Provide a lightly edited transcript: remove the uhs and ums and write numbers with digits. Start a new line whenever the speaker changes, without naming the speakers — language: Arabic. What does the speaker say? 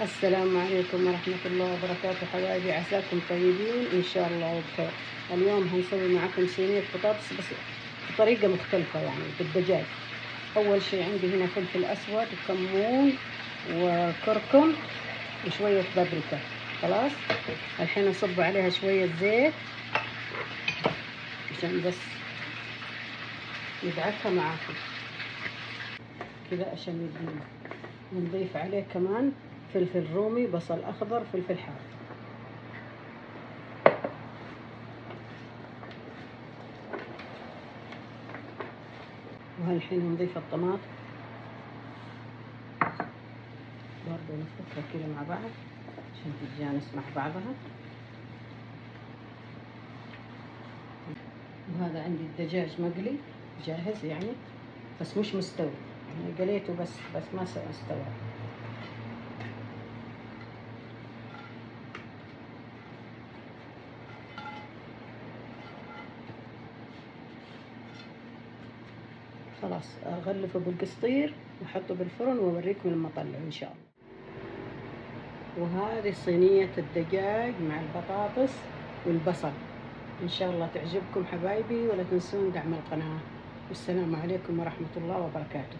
السلام عليكم ورحمة الله وبركاته حبايبي، عساكم طيبين إن شاء الله وبخير. اليوم هنسوي معكم صينية بطاطس بس بطريقة مختلفة، يعني بالدجاج. أول شي عندي هنا فلفل أسود وكمون وكركم وشوية بابريكا. خلاص، الحين أصب عليها شوية زيت عشان بس ندعكها معاكم كذا عشان يدينا. ونضيف عليه كمان فلفل رومي، بصل أخضر، فلفل حار. وهالحين نضيف الطماطم برضو نخلطها كده مع بعض عشان تتجانس مع بعضها. وهذا عندي الدجاج مقلي جاهز يعني، بس مش مستوي، يعني قليته بس ما استوى. خلاص اغلفه بالقسطير واحطه بالفرن واوريكم لما اطلعه ان شاء الله. وهذه صينية الدجاج مع البطاطس والبصل، ان شاء الله تعجبكم حبايبي، ولا تنسون دعم القناة. والسلام عليكم ورحمة الله وبركاته.